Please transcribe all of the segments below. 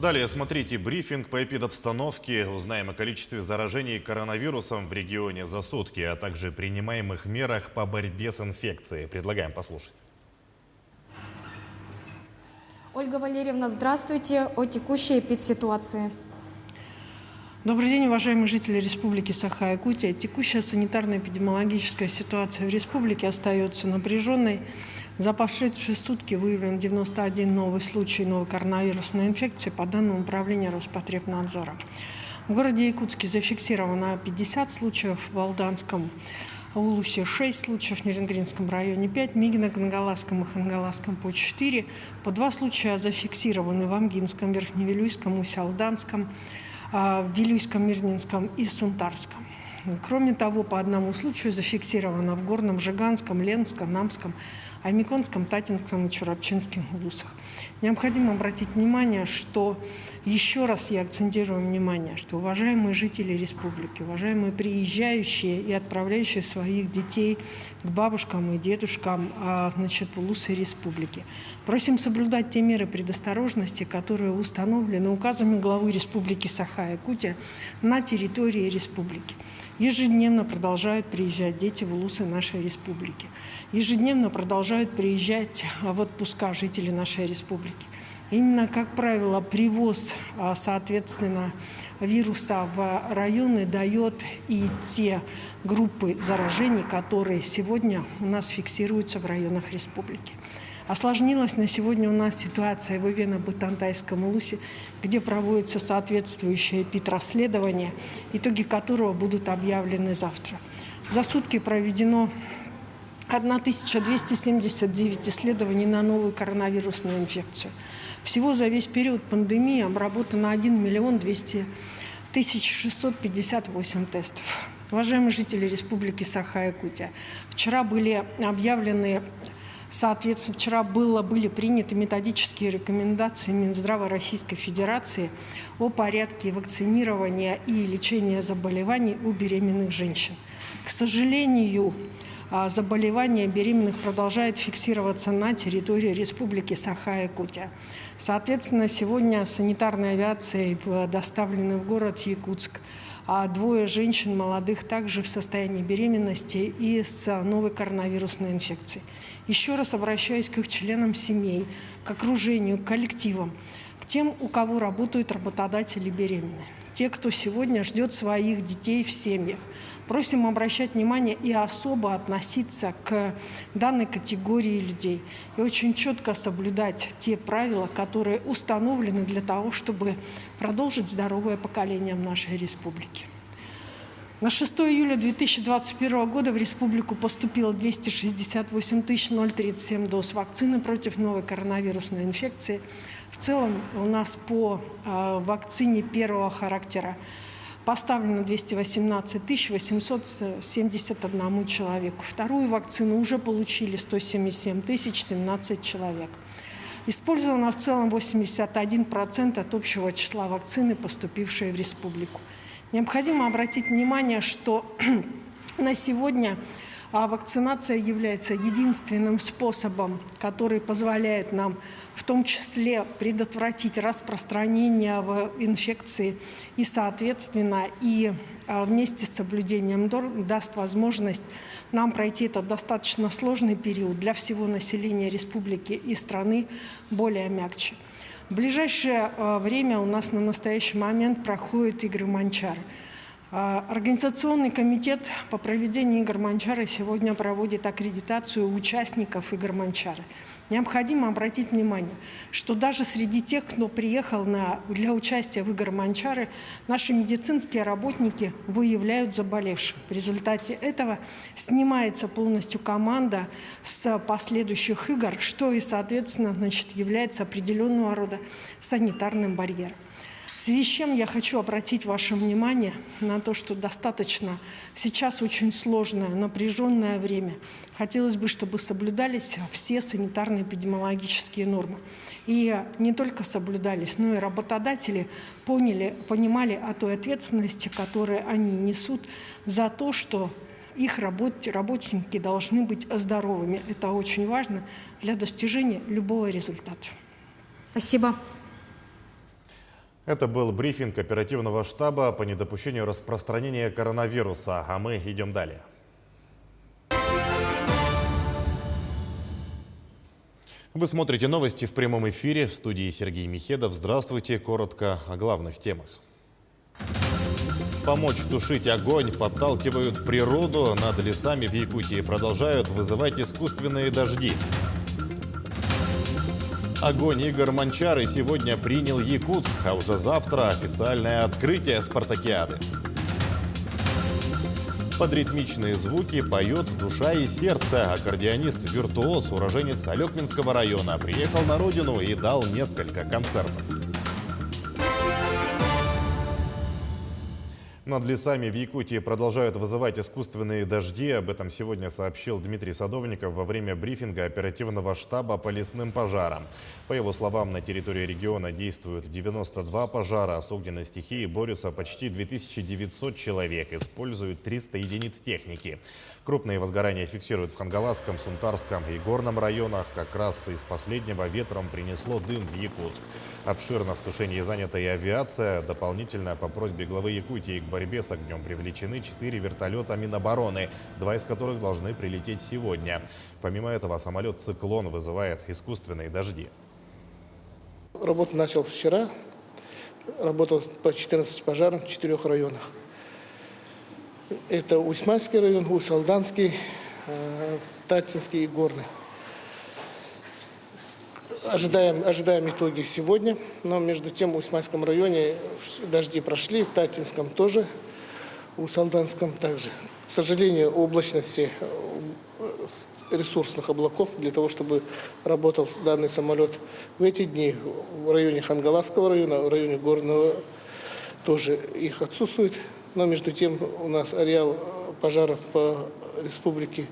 Далее смотрите брифинг по эпидобстановке. Узнаем о количестве заражений коронавирусом в регионе за сутки, а также принимаемых мерах по борьбе с инфекцией. Предлагаем послушать. Ольга Валерьевна, здравствуйте. О текущей эпидситуации. Добрый день, уважаемые жители Республики Саха-Якутия. Текущая санитарно-эпидемиологическая ситуация в республике остается напряженной. За прошедшие сутки выявлен 91 новый случай новой коронавирусной инфекции по данным Управления Роспотребнадзора. В городе Якутске зафиксировано 50 случаев, в Алданском Улусе 6 случаев, в Нерюнгринском районе 5, Мигино-Кангаласском и Хангаласском по 4. По 2 случая зафиксированы в Амгинском, Верхневилюйском, Усть-Алданском, в Вилюйском, Мирнинском и Сунтарском. Кроме того, по одному случаю зафиксировано в Горном, Жиганском, Ленском, Намском, Аймиконском, Татинском и Чурапчинском улусах. Необходимо обратить внимание, что, еще раз я акцентирую внимание, что уважаемые жители республики, уважаемые приезжающие и отправляющие своих детей к бабушкам и дедушкам в улусы республики, просим соблюдать те меры предосторожности, которые установлены указами главы Республики Саха-Якутия на территории республики. Ежедневно продолжают приезжать дети в улусы нашей республики. Ежедневно продолжают приезжать в отпуска жители нашей республики. Именно, как правило, привоз, соответственно, вируса в районы дает и те группы заражений, которые сегодня у нас фиксируются в районах республики. Осложнилась на сегодня у нас ситуация в Ивено-Бытантайском улусе, где проводится соответствующее эпидрасследование, итоги которого будут объявлены завтра. За сутки проведено 1279 исследований на новую коронавирусную инфекцию. Всего за весь период пандемии обработано 1 200 658 тестов. Уважаемые жители Республики Саха-Якутия, вчера были объявлены, соответственно, были приняты методические рекомендации Минздрава Российской Федерации о порядке вакцинирования и лечения заболеваний у беременных женщин. К сожалению, заболевания беременных продолжают фиксироваться на территории Республики Саха-Якутия. Соответственно, сегодня санитарной авиацией доставлены в город Якутск 2 женщин молодых также в состоянии беременности и с новой коронавирусной инфекцией. Еще раз обращаюсь к их членам семей, к окружению, к коллективам, к тем, у кого работают работодатели беременные. Те, кто сегодня ждет своих детей в семьях. Просим обращать внимание и особо относиться к данной категории людей. И очень четко соблюдать те правила, которые установлены для того, чтобы продолжить здоровое поколение в нашей республике. На 6 июля 2021 года в республику поступило 268 037 доз вакцины против новой коронавирусной инфекции. В целом у нас по вакцине первого характера поставлено 218 871 человеку. Вторую вакцину уже получили 177 017 человек. Использовано в целом 81% от общего числа вакцины, поступившей в республику. Необходимо обратить внимание, что на сегодня вакцинация является единственным способом, который позволяет нам в том числе предотвратить распространение инфекции и, соответственно, вместе с соблюдением норм даст возможность нам пройти этот достаточно сложный период для всего населения республики и страны более мягче. В ближайшее время у нас на настоящий момент проходят игры Манчары. Организационный комитет по проведению игр Манчары сегодня проводит аккредитацию участников игр Манчары. Необходимо обратить внимание, что даже среди тех, кто приехал для участия в играх Манчары, наши медицинские работники выявляют заболевших. В результате этого снимается полностью команда с последующих игр, что и, соответственно, является определенного рода санитарным барьером. В связи с чем я хочу обратить ваше внимание на то, что достаточно сейчас очень сложное, напряженное время. Хотелось бы, чтобы соблюдались все санитарно-эпидемиологические нормы. И не только соблюдались, но и работодатели понимали о той ответственности, которую они несут за то, что их работники должны быть здоровыми. Это очень важно для достижения любого результата. Спасибо. Это был брифинг оперативного штаба по недопущению распространения коронавируса, а мы идем далее. Вы смотрите новости в прямом эфире. В студии Сергей Михедов. Здравствуйте. Коротко о главных темах. Помочь тушить огонь подталкивают в природу. Над лесами в Якутии продолжают вызывать искусственные дожди. Огонь Игорь Манчары сегодня принял Якутск, а уже завтра официальное открытие спартакиады. Под ритмичные звуки поет душа и сердце. Аккордеонист-виртуоз, уроженец Алекминского района, приехал на родину и дал несколько концертов. Над лесами в Якутии продолжают вызывать искусственные дожди. Об этом сегодня сообщил Дмитрий Садовников во время брифинга оперативного штаба по лесным пожарам. По его словам, на территории региона действуют 92 пожара. С огненной стихией борются почти 2900 человек. Используют 300 единиц техники. Крупные возгорания фиксируют в Хангаласском, Сунтарском и Горном районах. Как раз из последнего ветром принесло дым в Якутск. Обширно в тушении занята и авиация. Дополнительно по просьбе главы Якутии к борьбе с огнем привлечены 4 вертолета Минобороны, 2 из которых должны прилететь сегодня. Помимо этого, самолет «Циклон» вызывает искусственные дожди. Работу начал вчера. Работал по 14 пожарам в 4 районах. Это Усьманский район, Усть-Алданский, Татинский и Горный. Ожидаем итоги сегодня, но между тем в Усьманском районе дожди прошли, в Татинском тоже, в Усть-Алданском также. К сожалению, облачности ресурсных облаков для того, чтобы работал данный самолет в эти дни в районе Хангаласского района, в районе Горного тоже их отсутствует. Но между тем у нас ареал пожаров по республике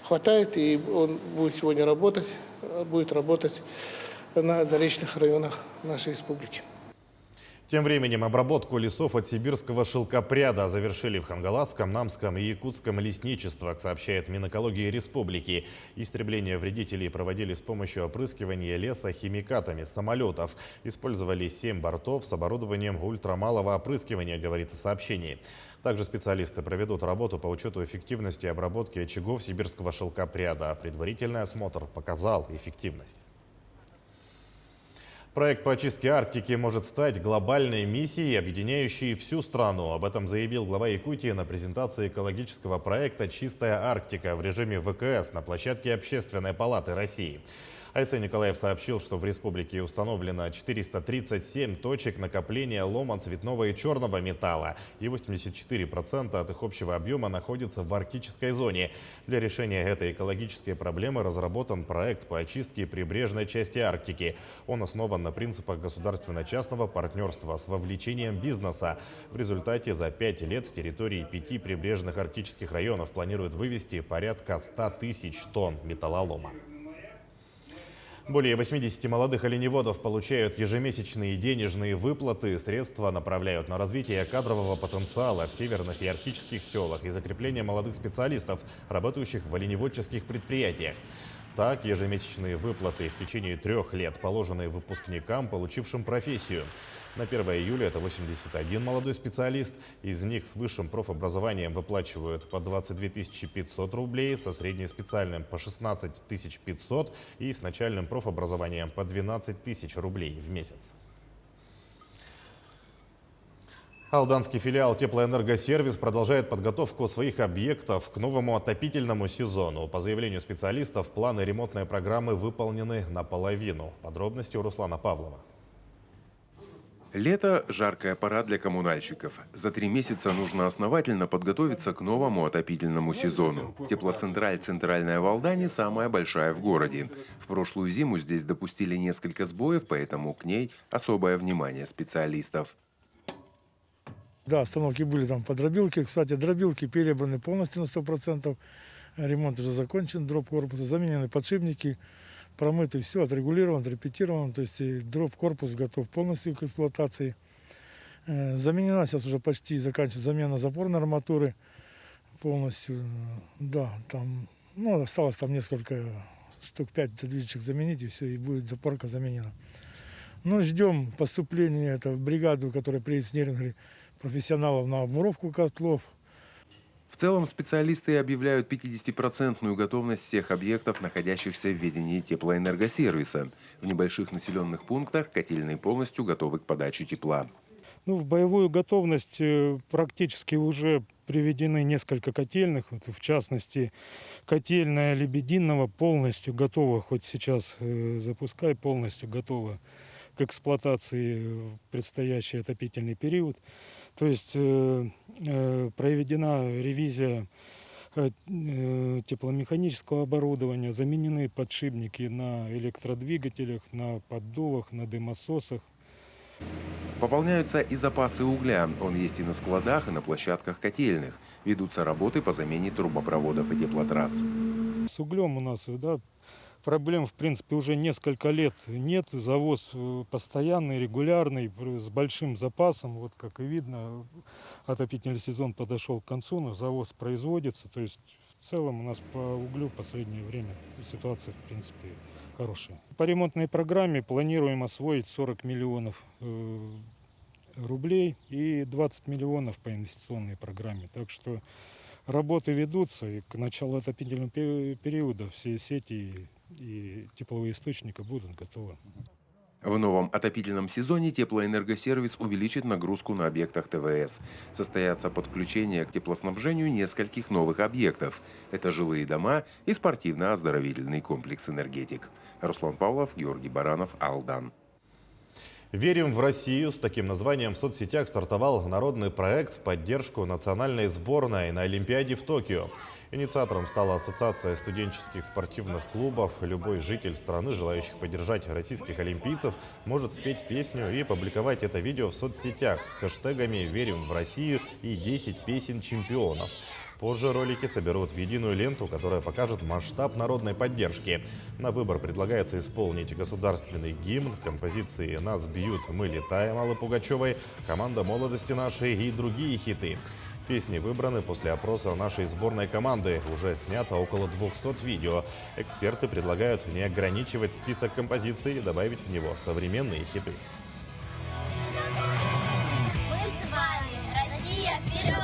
хватает, и он будет сегодня будет работать на заречных районах нашей республики. Тем временем обработку лесов от сибирского шелкопряда завершили в Хангаласском, Намском и Якутском лесничествах, сообщает Минэкологии республики. Истребление вредителей проводили с помощью опрыскивания леса химикатами с самолетов. Использовали 7 бортов с оборудованием ультрамалого опрыскивания, говорится в сообщении. Также специалисты проведут работу по учету эффективности обработки очагов сибирского шелкопряда. Предварительный осмотр показал эффективность. Проект по очистке Арктики может стать глобальной миссией, объединяющей всю страну. Об этом заявил глава Якутии на презентации экологического проекта «Чистая Арктика» в режиме ВКС на площадке Общественной палаты России. Айсен Николаев сообщил, что в республике установлено 437 точек накопления лома цветного и черного металла, и 84% от их общего объема находится в арктической зоне. Для решения этой экологической проблемы разработан проект по очистке прибрежной части Арктики. Он основан на принципах государственно-частного партнерства с вовлечением бизнеса. В результате за 5 лет с территории 5 прибрежных арктических районов планируют вывести порядка 100 тысяч тонн металлолома. Более 80 молодых оленеводов получают ежемесячные денежные выплаты. Средства направляют на развитие кадрового потенциала в северных и арктических селах и закрепление молодых специалистов, работающих в оленеводческих предприятиях. Так, ежемесячные выплаты в течение 3 лет положены выпускникам, получившим профессию. На 1 июля это 81 молодой специалист. Из них с высшим профобразованием выплачивают по 22 500 рублей, со среднеспециальным по 16 500 и с начальным профобразованием по 12 тысяч рублей в месяц. Алданский филиал «Теплоэнергосервис» продолжает подготовку своих объектов к новому отопительному сезону. По заявлению специалистов, планы ремонтной программы выполнены наполовину. Подробности у Руслана Павлова. Лето – жаркая пора для коммунальщиков. За 3 месяца нужно основательно подготовиться к новому отопительному сезону. Теплоцентраль «Центральная» в Алдане самая большая в городе. В прошлую зиму здесь допустили несколько сбоев, поэтому к ней особое внимание специалистов. Да, остановки были там по дробилке. Кстати, дробилки перебраны полностью на 100%. Ремонт уже закончен, дроб корпуса, заменены подшипники. Промытый, все отрегулировано, отрепетировано, то есть дроп-корпус готов полностью к эксплуатации. Заменена сейчас уже почти заканчивается замена запорной арматуры полностью. Да, там, осталось там несколько штук, 5 задвижечек заменить, и все, и будет запорка заменена. Но ждем поступления в бригаду, которая приедет с Нерюнгри, профессионалов на обмуровку котлов. В целом специалисты объявляют 50% готовность всех объектов, находящихся в ведении теплоэнергосервиса. В небольших населенных пунктах котельные полностью готовы к подаче тепла. В боевую готовность практически уже приведены несколько котельных. В частности, котельная Лебединого полностью готова, хоть сейчас запускай, полностью готова к эксплуатации в предстоящий отопительный период. То есть проведена ревизия тепломеханического оборудования, заменены подшипники на электродвигателях, на поддувах, на дымососах. Пополняются и запасы угля. Он есть и на складах, и на площадках котельных. Ведутся работы по замене трубопроводов и теплотрасс. С углем у нас проблем, в принципе, уже несколько лет нет. Завоз постоянный, регулярный, с большим запасом. Вот как и видно, отопительный сезон подошел к концу, но завоз производится. То есть в целом у нас по углю в последнее время ситуация, в принципе, хорошая. По ремонтной программе планируем освоить 40 миллионов рублей и 20 миллионов по инвестиционной программе. Так что работы ведутся, и к началу отопительного периода все сети и тепловые источники будут готовы. В новом отопительном сезоне теплоэнергосервис увеличит нагрузку на объектах ТВС. Состоятся подключения к теплоснабжению нескольких новых объектов. Это жилые дома и спортивно-оздоровительный комплекс «Энергетик». Руслан Павлов, Георгий Баранов, Алдан. «Верим в Россию» с таким названием в соцсетях стартовал народный проект в поддержку национальной сборной на Олимпиаде в Токио. Инициатором стала Ассоциация студенческих спортивных клубов. Любой житель страны, желающих поддержать российских олимпийцев, может спеть песню и публиковать это видео в соцсетях с хэштегами «Верим в Россию» и «10 песен чемпионов». Позже ролики соберут в единую ленту, которая покажет масштаб народной поддержки. На выбор предлагается исполнить государственный гимн, композиции «Нас бьют, мы летаем» Аллы Пугачевой, «Команда молодости нашей» и другие хиты. Песни выбраны после опроса нашей сборной команды. Уже снято около 200 видео. Эксперты предлагают не ограничивать список композиций и добавить в него современные хиты. Мы с вами, Россия, вперед!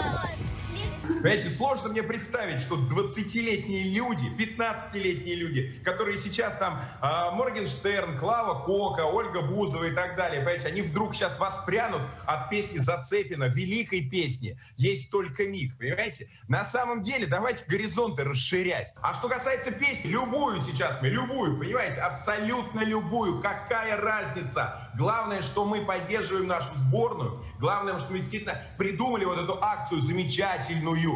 Понимаете, сложно мне представить, что 20-летние люди, 15-летние люди, которые сейчас там Моргенштерн, Клава Кока, Ольга Бузова и так далее, понимаете, они вдруг сейчас воспрянут от песни Зацепина, великой песни «Есть только миг», понимаете? На самом деле давайте горизонты расширять. А что касается песни, любую сейчас мы, любую, понимаете, абсолютно любую, какая разница? Главное, что мы поддерживаем нашу сборную, главное, что мы действительно придумали вот эту акцию замечательную.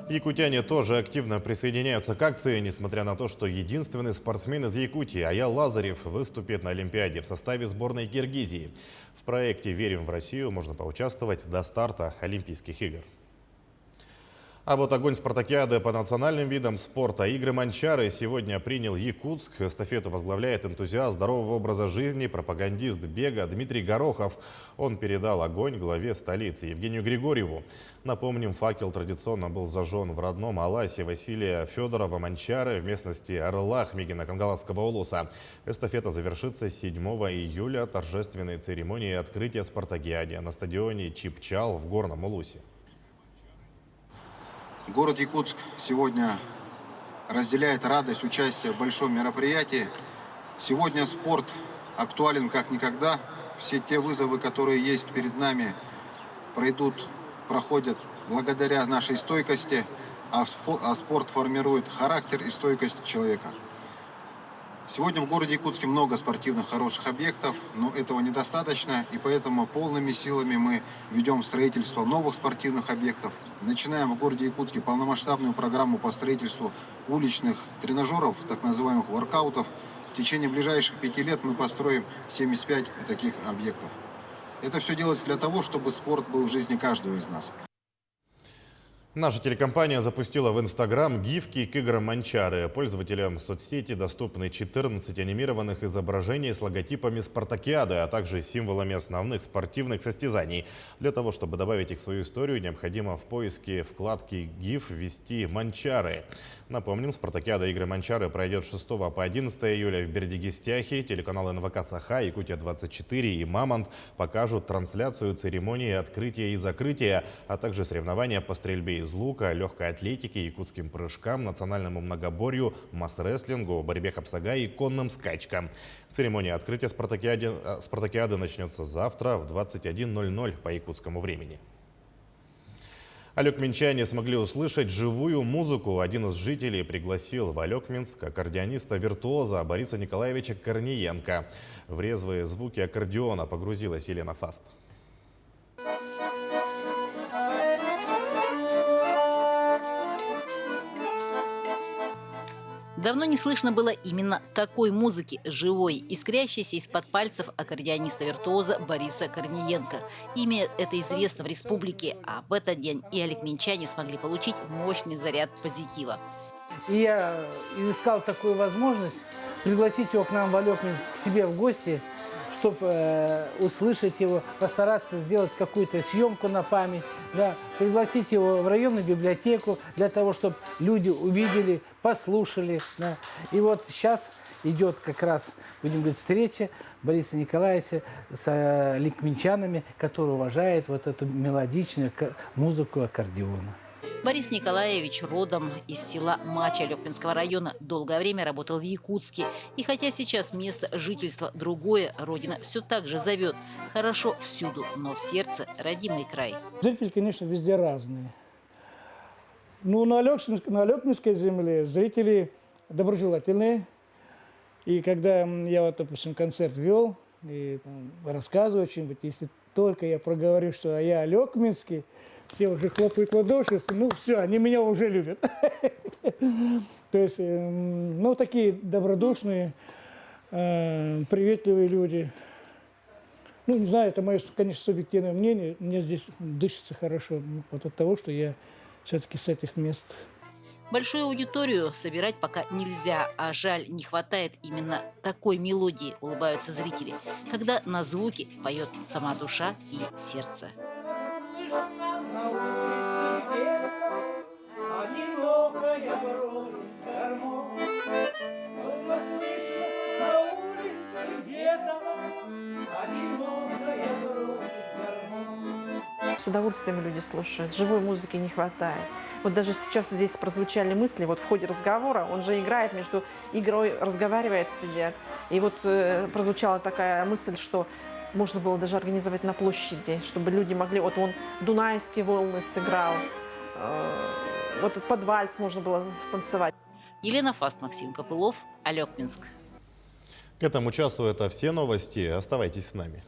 Якутяне тоже активно присоединяются к акции, несмотря на то, что единственный спортсмен из Якутии, Аял Лазарев, выступит на Олимпиаде в составе сборной Киргизии. В проекте «Верим в Россию» можно поучаствовать до старта Олимпийских игр. А вот огонь спартакиады по национальным видам спорта. Игры Манчары сегодня принял Якутск. Эстафету возглавляет энтузиаст здорового образа жизни, пропагандист бега Дмитрий Горохов. Он передал огонь главе столицы Евгению Григорьеву. Напомним, факел традиционно был зажжен в родном Аласе Василия Федорова Манчары в местности Арлах Мигино-Кангаласского улуса. Эстафета завершится 7 июля торжественной церемонией открытия спартакиады на стадионе Чипчал в Горном Улусе. Город Якутск сегодня разделяет радость участия в большом мероприятии. Сегодня спорт актуален как никогда. Все те вызовы, которые есть перед нами, проходят благодаря нашей стойкости, а спорт формирует характер и стойкость человека. Сегодня в городе Якутске много спортивных хороших объектов, но этого недостаточно, и поэтому полными силами мы ведем строительство новых спортивных объектов. Начинаем в городе Якутске полномасштабную программу по строительству уличных тренажеров, так называемых воркаутов. В течение ближайших 5 лет мы построим 75 таких объектов. Это все делается для того, чтобы спорт был в жизни каждого из нас. Наша телекомпания запустила в Инстаграм гифки к играм Манчары. Пользователям соцсети доступны 14 анимированных изображений с логотипами спартакиады, а также символами основных спортивных состязаний. Для того, чтобы добавить их в свою историю, необходимо в поиске вкладки «ГИФ» ввести «Манчары». Напомним, спартакиада «Игры Манчары» пройдет с 6 по 11 июля в Бердигистяхе. Телеканалы НВК «Саха», «Якутия-24» и «Мамонт» покажут трансляцию церемонии открытия и закрытия, а также соревнования по стрельбе из лука, легкой атлетике, якутским прыжкам, национальному многоборью, масс-рестлингу, борьбе хапсага и конным скачкам. Церемония открытия спартакиады начнется завтра в 21:00 по якутскому времени. Алекминчане смогли услышать живую музыку. Один из жителей пригласил в Алекминск аккордеониста-виртуоза Бориса Николаевича Корниенко. В резвые звуки аккордеона погрузилась Елена Фаст. Давно не слышно было именно такой музыки, живой, искрящейся из-под пальцев аккордеониста-виртуоза Бориса Корниенко. Имя это известно в республике, а в этот день и алекминчане смогли получить мощный заряд позитива. И я искал такую возможность пригласить его к нам в Алекминск, к себе в гости, чтобы услышать его, постараться сделать какую-то съемку на память, да, пригласить его в районную библиотеку для того, чтобы люди увидели, послушали. Да. И вот сейчас идет как раз, будем говорить, встреча Бориса Николаевича с алекминчанами, которые уважают вот эту мелодичную музыку аккордеона. Борис Николаевич родом из села Мача Алекминского района. Долгое время работал в Якутске. И хотя сейчас место жительства другое, родина все так же зовет. Хорошо всюду, но в сердце родимый край. Зрители, конечно, везде разные. Ну, на Алекминской земле зрители доброжелательные. И когда я, вот, допустим, концерт вел и там, рассказываю что-нибудь, если только я проговорю, что я алекминский, все уже хлопают в ладоши, ну все, они меня уже любят. То есть, ну, такие добродушные, приветливые люди. Ну, не знаю, это мое, конечно, субъективное мнение. Мне здесь дышится хорошо, вот от того, что я все-таки с этих мест. Большую аудиторию собирать пока нельзя, а жаль, не хватает именно такой мелодии, улыбаются зрители, когда на звуки поет сама душа и сердце. С удовольствием люди слушают, живой музыки не хватает. Вот даже сейчас здесь прозвучали мысли, вот в ходе разговора, он же играет, между игрой разговаривает, сидят. И вот прозвучала такая мысль, что можно было даже организовать на площади, чтобы люди могли, вот он «Дунайские волны» сыграл, вот под вальс можно было станцевать. Елена Фаст, Максим Копылов, Алекминск. К этому часу это все новости. Оставайтесь с нами.